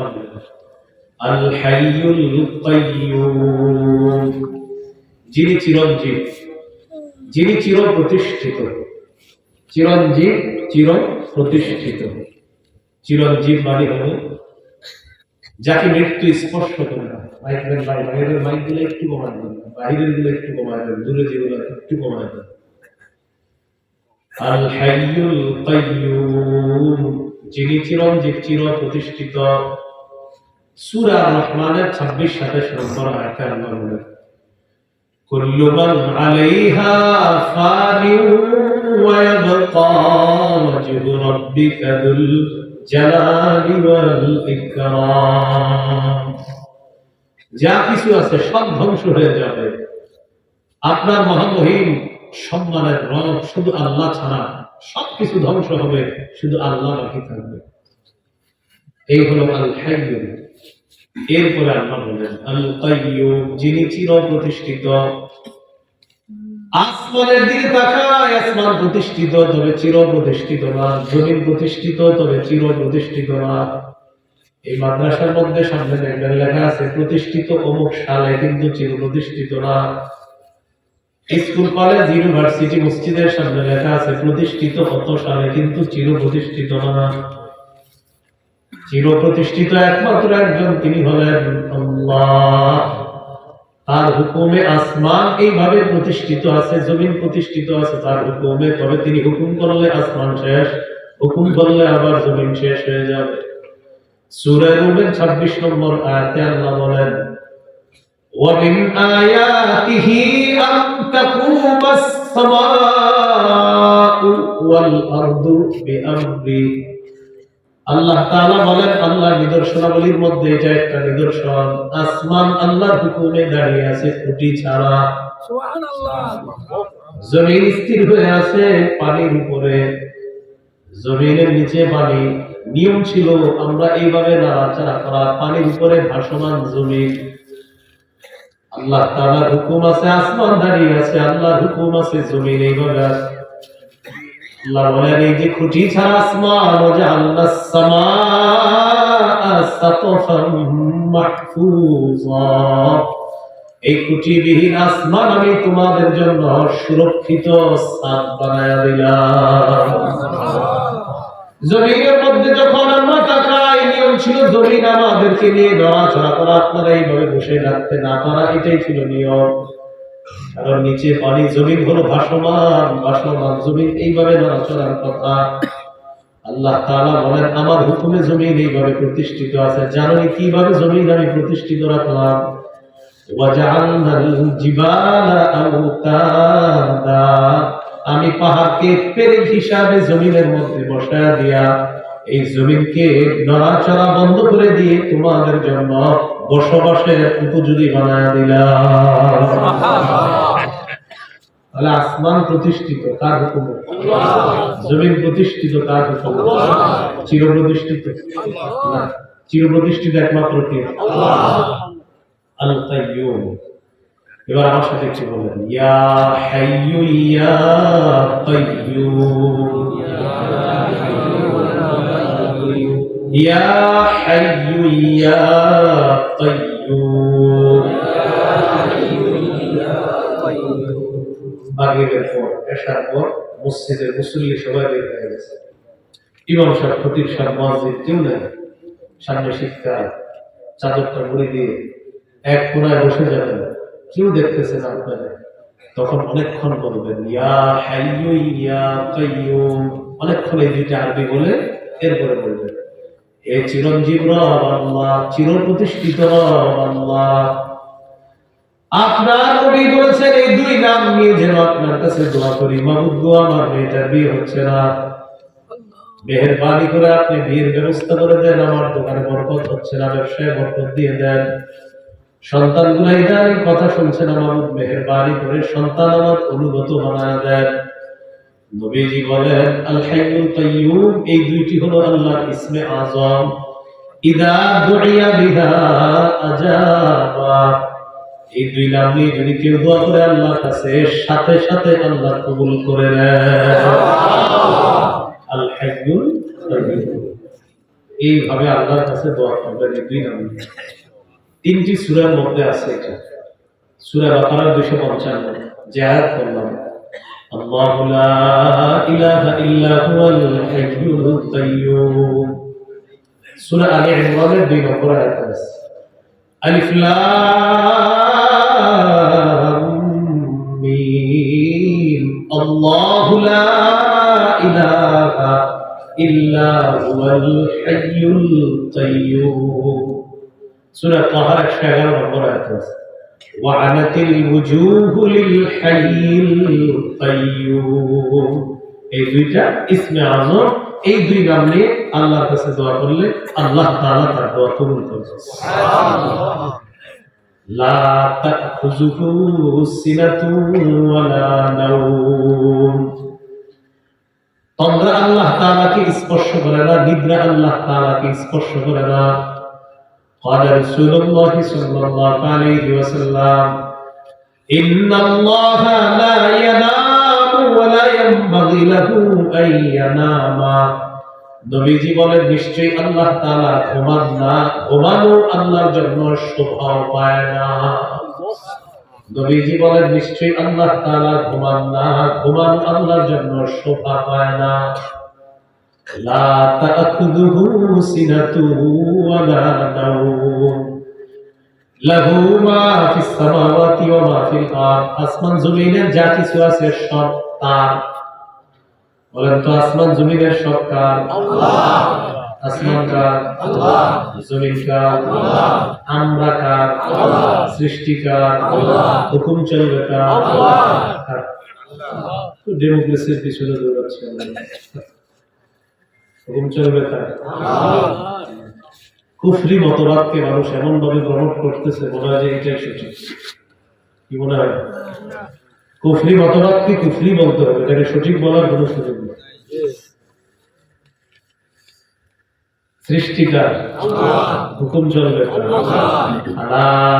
আল্লাহ আল হাইয়ুল কাইয়্যুম, যিনি চিরঞ্জীব, যিনি চির প্রতিষ্ঠিত। চিরঞ্জীব, চির প্রতিষ্ঠিত। চিরঞ্জীব মানে হলো যাকে মৃত্যু স্পর্শ করে না। বাইরের মাইক গুলো একটু কমায় দেন, বাইরের গুলো একটু কমায় দেন, দূরে যেগুলো একটু কমায় দেন। আল হাইয়ুল কাইয়্যুম, যিনি চিরঞ্জীব, চির প্রতিষ্ঠিত। সূরা রহমানের 26-27 নম্বর আয়াতে আল্লাহ বলেন, কুল্লু মান আলাইহা ফানিউ ওয়া ইয়াবকা ওয়াজহু রাব্বিকা যুল জালালি ওয়াল ইকরাম। যা কিছু আছে সব ধ্বংস হয়ে যাবে, আপনার মহামহিম সম্মানের রব শুধু আল্লাহ ছাড়া সবকিছু ধ্বংস হবে, শুধু আল্লাহ বাকি থাকবে। এই হলো আল হাইয়্যু। এরপরে আল্লাহ বলেন আল কাইয়্যুম, যিনি চির প্রতিষ্ঠিত। আসমানের দিকে তাকায়, আসমান প্রতিষ্ঠিত তবে চির প্রতিষ্ঠিত না। জমিন প্রতিষ্ঠিত তবে চির প্রতিষ্ঠিত না। এই মাদ্রাসার মধ্যে সামনে দেখবেন লেখা আছে প্রতিষ্ঠিত অমুক সালে, কিন্তু চির প্রতিষ্ঠিত না। স্কুল, কলেজ, ইউনিভার্সিটি, মসজিদের সামনে লেখা আছে প্রতিষ্ঠিত কত সালে, কিন্তু চির প্রতিষ্ঠিত না। চির প্রতিষ্ঠিত একমাত্র একজন, তিনি হলেন আল্লাহ। তার হুকুমে আসমান এইভাবে প্রতিষ্ঠিত আছে, জমিন প্রতিষ্ঠিত আছে তার হুকুমে। তবে তিনি হুকুম করলে আসমান শেষ, হুকুম করলে আবার জমিন শেষ হয়ে যাবে। সূরা রুমের 26 নম্বর আয়াতে আল্লাহ বলেন, وَمِنْ آيَاتِهِ أَنْ تَقُومَ السَّمَاءُ وَالْأَرْضُ بِأَمْرِهِ। আল্লাহ তাআলা বলেন, আল্লাহর নিদর্শনাবলীর মধ্যে এটা একটা নিদর্শন, আসমান আল্লাহর হুকুমে দাঁড়িয়ে আছে খুঁটি ছাড়া। সুবহানাল্লাহ। জমিন স্থির হয়ে আছে পানির উপরে, জমিনের নিচে পানি। নিয়ম ছিল আমরা এইভাবে নাড়াচাড়া করা, পানির উপরে ভাসমান জমিন। আল্লাহ তাআলার হুকুম আছে, আসমান দাঁড়িয়ে আছে, আল্লাহর হুকুম আছে, জমিন এইভাবে আছে। আল্লাহ বলেন এই যে খুঁটি ছাড়া আসমান, ওয়াজআলনাস সামাআ সাকফান মাহফুজা, এই খুঁটিবিহীন আসমান আমি তোমাদের জন্য সুরক্ষিত ছাদ বানায়া দিলাম। জমিনের মধ্যে যখন আমরা তাকাই, নিয়ম ছিল জমিন আমাদেরকে নিয়ে নড়াচড়া করা, আপনারা এইভাবে বসে রাখতে না পারা, এটাই ছিল নিয়ম। কারণ নিচে পানি, জমিন হলো ভাসমান, ভাসমান জমিন এইভাবে নড়াচড়ার কথা। আল্লাহ তাআলা বলেন আমার হুকুমে জমিন এইভাবে প্রতিষ্ঠিত আছে। জানেন কিভাবে জমিন আমি প্রতিষ্ঠিত রাখলাম? ওয়াজআলনাল জিবালা আওতাদা, আমি পাহাড়কে পেরেক হিসাবে জমিনের মধ্যে বসায়া দিয়া এই জমিনকে নড়াচড়া বন্ধ করে দিয়ে তোমাদের জন্য বসবাসের উপযোগী বানায়া দিলাম। তাহলে আসমান প্রতিষ্ঠিত কার হুকুমে? জমিন প্রতিষ্ঠিত কার হুকুমে? চির প্রতিষ্ঠিত না, চির প্রতিষ্ঠিত একমাত্র কে? আল কাইয়্যুম। এবার আমার সাথে একটু বলেন, ইয়া হাইয়্যু ইয়া কাইয়্যুম, ইয়া হাইয়্যু ইয়া কাইয়্যুম। মাগরিবের পর, এশার পর মসজিদের মুসল্লি সবাই বের হয়ে গেছে। ইমাম সাহেব, খতিব সাহেব, মুয়াজ্জিন কেউ নেই। সামনে শীতকাল, চাদরটা মুড়ি দিয়ে এক কোনায় বসে যাবেন, কেউ দেখতেছে না আপনাদের। তখন অনেকক্ষণ বলবেন ইয়া হাইয়্যু ইয়া কাইয়্যুম, অনেকক্ষণ এই দুইটা আরবি বলে এরপরে বলবেন হে চিরঞ্জীব রব আল্লাহ, চির প্রতিষ্ঠিত রব আল্লাহ। আপনার নবী বলেছেন এই দুই নাম নিয়ে যেন আপনার কাছে দোয়া করি, মাবুদ গো আমার মেয়েটার বিয়ে হচ্ছে না, মেহেরবানি করে আপনি বিয়ের ব্যবস্থা করে দেন, আমার দোকানে বরকত হচ্ছে না, ব্যবসায় বরকত দিয়ে দেন, সন্তানগুলো ইদানিং কথা শুনছে না, মাবুদ মেহেরবানি করে সন্তান আমার অনুগত বানায়া দেন। নবীজি বলেন আল হাইয়ুল কাইয়্যুম, এই দুইটি হলো আল্লাহর ইসমে আযম। ইযা দুইয়া বিহা আজাবা, এই দুই নাম নিয়ে যদি কেউ দোয়া করে আল্লাহর কাছে, সাথে সাথে আল্লাহ কবুল করে নেন। আল হাইয়ুল কাইয়্যুম। এইভাবে আল্লাহর কাছে দোয়া করবেন এই দুই নাম নিয়ে। 3টি সূরার মধ্যে আছে এটা। সূরা বাকারা 255 যে আয়াত পড়লাম, আল্লাহু লা ইলাহা ইল্লা হুয়াল হাইয়ুল কাইয়্যুম। সূরা আলে ইমরানের 2 নম্বর আয়াত আছে, আলিফ লাম মিম, আল্লাহু লা ইলাহা ইল্লা হুয়াল হাইয়ুল কাইয়্যুম। সূরা তাহা 111 নম্বর আয়াত আছে, ওয়া'আনাতিল ওয়ুজুহু লিল হাইয়িল কাইয়্যুম। এই দুইটা ইসমে আযম, এই দুই নাম নিয়ে আল্লাহর কাছে দোয়া করলে আল্লাহ তাআলা তার দোয়া কবুল করেন। সুবহানাল্লাহ। লা তাখুযুহু সিনাতুন ওয়ালা নাওম। তন্দ্রা আল্লাহ তাআলাকে স্পর্শ করে না, নিদ্রা আল্লাহ তাআলাকে স্পর্শ করে না। قال رسول الله صلى الله عليه وسلم إن الله لا ينام ولا ينبغي له أن ينام। নবীজি বলেন নিশ্চয়ই আল্লাহ তাআলা ঘুমান না, ঘুমানো আল্লাহর জন্য শোভা পায় না। নবীজি বলেন নিশ্চয়ই আল্লাহ তাআলা ঘুমান না, ঘুমানো আল্লাহর জন্য শোভা পায় না। লা তাখুযুহু সিনাতুহু ওয়ালা নাওম, লাহু মা ফিস সামাওয়াতি ওয়া মা ফিল আরদ। আসমান জমিনের যা কিছু আছে সব তার। বলেন তো আসমান জমিনের সব কার? আল্লাহ। আসমান কার? আল্লাহ। জমিন কার? আল্লাহ। আমরা কার? আল্লাহ। সৃষ্টি কার? আল্লাহ। হুকুম চলবে কার? আল্লাহ। তো ডেমোক্রেসির পিছনে দৌড়াচ্ছে আমরা। হুকুম চলবে কার? আল্লাহ। কুফরি মতবাদকে মানুষ এমন ভাবে গ্রহণ করতেছে মনে হয় যে এটাই সঠিক। কি মনে হয়? কুফরি মতবাদকে কুফরি বলতে হবে, এটাকে সঠিক বলার কোনো সুযোগ নেই। সৃষ্টিকার আল্লাহ, হুকুম চলবে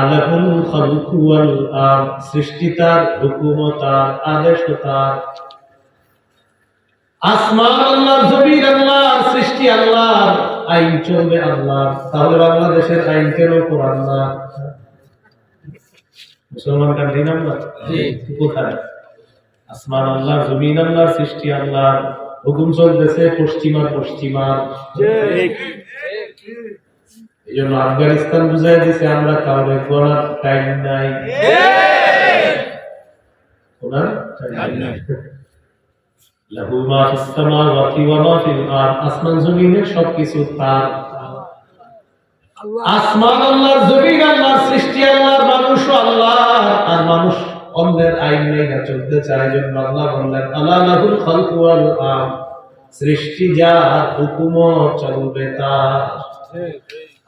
আলাহুল খালকু ওয়াল আমর। সৃষ্টি তার, হুকুম তার, আদেশ তার। আসমান আল্লাহর, জমিন আল্লাহর, সৃষ্টি আল্লাহর, আইন চলবে আল্লাহর। তাহলে বাংলাদেশের আইন কেন কোরআন না? মুসলমান কান্ট্রি না আমরা? কোথায়? আসমান আল্লাহর, জমিন আল্লাহর, সৃষ্টি আল্লাহর, হুকুম চলতেছে পশ্চিমার। এই জন্য আফগানিস্তান বুঝাই দিছে আমরা কাউরে করার টাইম নাই। লাহু মা ফিস সামাওয়াতি ওয়া মা ফিল আরদ। আসমান জমিনের সবকিছু তার। আসমান আল্লাহর, জমিন আল্লাহর, সৃষ্টি আল্লাহর, মানুষ আল্লাহর। আর মানুষ অন্যের আইন মেনে চলতে চায়, জন্য আল্লাহ বললেন আলা লাহুল খালকু ওয়াল আমর। সৃষ্টি যার, হুকুম চলবে তার।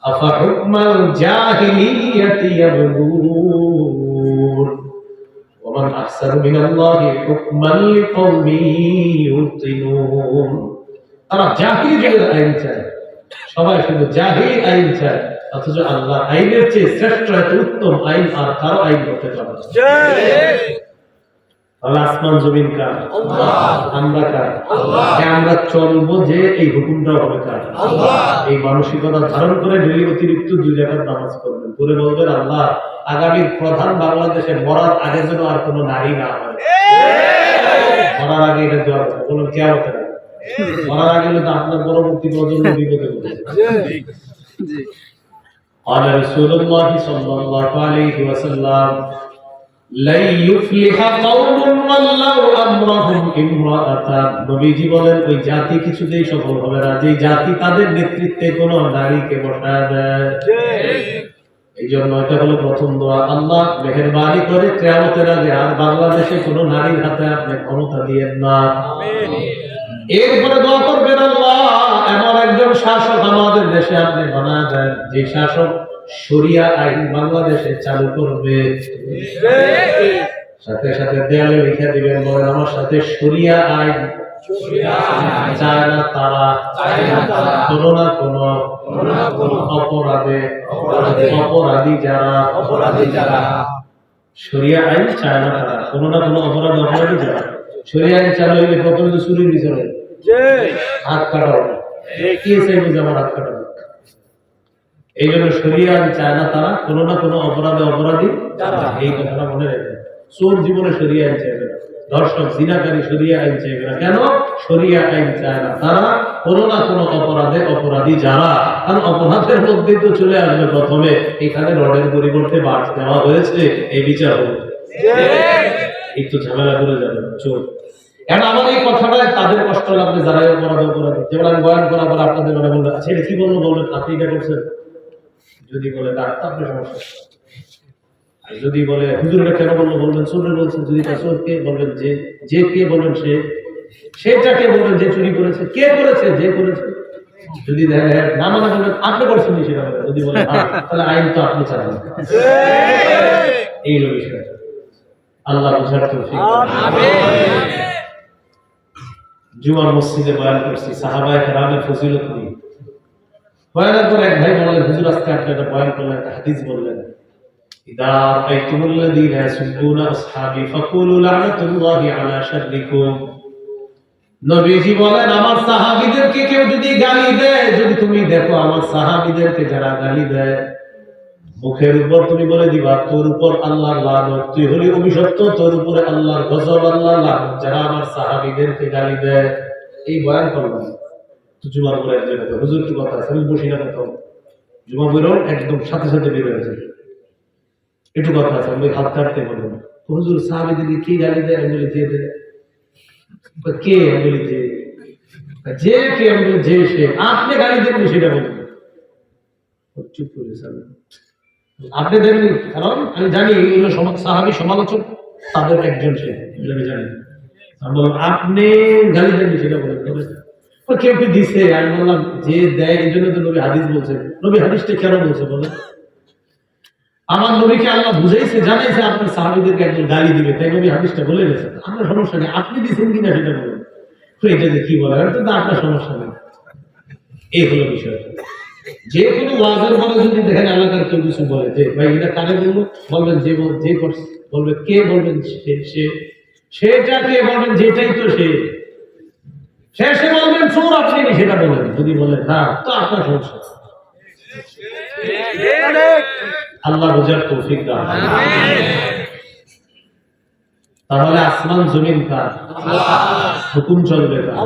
আফা হুকমাল জাহিলিয়াতি ইয়াবগুন ওয়া মান আহসানু মিনাল্লাহি হুকমান লিকাওমি ইউকিনুন। তারা জাহিলিয়াতের আইন চায়, সবাই শুধু জাহিলি আইন চায়, অথচ আল্লাহর আইনের চেয়ে শ্রেষ্ঠ এত উত্তম আইন আর কারো আইন হতে পারে না। আসমান জমিন কার? আল্লাহ। আমরা কার? আল্লাহ। আমরা চলবো যে এই হুকুমটা হবে কার? আল্লাহ। এই মানসিকতা ধারণ করে ডেলি অতিরিক্ত 2 রাকাত নামাজ পড়বেন, পরে বলবেন আল্লাহ আগামীর প্রধান বাংলাদেশে মরার আগে যেন আর কোনো নারী না হয়। মরার আগে এটা দোয়া করবেন, বলুন কে হতে পারে? মরার আগে তো আপনার পরবর্তী প্রজন্ম বিপদে পড়বে। قال رسول الله صلى الله عليه وسلم لا يفلح قوم ولو امرهم امرأة। নবীজি বলেন ওই জাতি কিছুতেই সফল হবে না যে জাতি তাদের নেতৃত্বে কোন নারীকে বসায় দেয়। এই জন্য এটা হলো প্রথম দোয়া, আল্লাহ মেহেরবানি করে কিয়ামতের আগে আর বাংলাদেশে কোন নারীর হাতে আপনি ক্ষমতা দিয়েন না। আমিন। এরপরে দোয়া করবেন আল্লাহ এমন একজন শাসক আমাদের দেশে আপনি বানায় দেন যে শাসক শরিয়া আইন বাংলাদেশে চালু করবে। সাথে সাথে দেয়ালে লিখে দিবেন, বলেন আমার সাথে শরিয়া আইন চায় না তারা, কোনো না কোনো অপরাধী যারা শরিয়া আইন চায় না তারা, কোনো না কোনো অপরাধী যারা। শরিয়া আইন চালু হইলে প্রথমে তো চুরির বিচারে হাত কাটা হবে। কি চাইবে যে আমার হাত কাটা হবে? এই জন্য শরিয়া আইন চায় না তারা, কোনো না কোনো অপরাধী এই কথাটা মনে রাখবে। চোর জীবনে শরিয়া আইন চাইবে না, ধর্ষক জিনাকারী শরিয়া আইন চাইবে না। কেন শরিয়া আইন চায় না? তারা কোনো না কোনো অপরাধী যারা, কারণ অপরাধের মধ্যেই তো চলে আসবে প্রথমে এখানে রডের পরিবর্তে বাঁশ দেওয়া হয়েছে, এই বিচার হবে, একটু ঝামেলা করে যাবে চোর। এখন আমার এই কথাটা তাদের কষ্ট লাগবে যারা অপরাধী। যেমন আমি বয়ান করার পর আপনাদের মনে বলবেন, আচ্ছা এটা কি বলবো, বলবেন আপনি এটা করছেন। যদি বলে ডাক্তার, আপনার সমস্যা। যদি বলে হুজুর এটা কেন বললো, বলবেন চোরে বলছেন। যদি তা চোরকে বলবেন যে কে বলবেন সেটাকে বলবেন যে চুরি করেছে, কে করেছে, যে করেছে। যদি না মানে বলবেন আপনি করছেন সেটা বলবেন। যদি বলেন তাহলে আইন তো আপনি চালান। এই হলো বিষয়। আল্লাহ বুঝার তৌফিক দান করুন। জুমার মসজিদে বয়ান করছি সাহাবায়ে কেরামের ফজিলত নিয়ে। বয়ানের পর এক ভাই বললেন, হুজুর আজকে আপনি একটা বয়ান করলেন, একটা হাদিস বললেন, ইদা রাআইতুমুল্লাযীনা ইয়াসুব্বুনা আসহাবী ফাকুলু লা'নাতুল্লাহি আলা শাররিকুম। নবীজি বলেন, আমার সাহাবীদেরকে কেউ যদি গালি দেয়, যদি তুমি দেখো আমার সাহাবীদেরকে যারা গালি দেয়, মুখের উপর তুমি বলে দিবা তোর উপর আল্লাহর লানত, তুই হলি অভিশপ্ত, তোর উপরে আল্লাহর গজব, আল্লাহর লানত, যারা আমার সাহাবীদেরকে গালি দেয়। এই বয়ান করলাম তো জুমার পরে একজন হুজুর কি কথা আছে, আমি বসি না কোথাও, জুমা বেরো একদম সাথে সাথে বের হয়ে যায়, একটু কথা আছে, আমি হাত কাটতে বলবো হুজুর সাহাবীদেরকে কি গালি দেয়, আমি বলি যে দেয়। কে? আমি বলি যে কে? আমি বলি যে সে। আপনি গালি দেন সেটা বলবেন। চুপ করে আপনি দেননি, কারণ আমি জানি এগুলো সাহাবী সমালোচক তাদের একজন, সে আমি জানি। আমি বললাম আপনি গালি দেননি সেটা বলেন। কেউ কি দিছে? আমি বললাম যে দেয়, এই জন্য তো নবী হাদিস বলছে। নবী হাদিসটা কেন বলছে বলেন? আমার নবীকে আল্লাহ বুঝাইছে, জানাইছে আপনার সাহাবীদেরকে একজন গালি দিবে, তাই নবী হাদিসটা বলে গেছে। আপনার সমস্যা নেই, আপনি দিচ্ছেন কিনা সেটা বলেন। এটা যে কি বলে তো আপনার সমস্যা নেই। এই হলো বিষয়। যে কোনো ওয়াজের পরে যদি দেখেন এলাকার কেউ কিছু বলে যে ভাই এটা কারে বলবো, বলবেন যে করছে, বলবে কে, বলবেন সেটাকে বলবেন যেটাই তো সে বলবেন চোর, আপনি সেটা বলেন। যদি বলেন না তো আপনার সমস্যা। আল্লাহ বুঝার তৌফিক দান। তাহলে আসমান জমিন কার? হুকুম চলবে কার?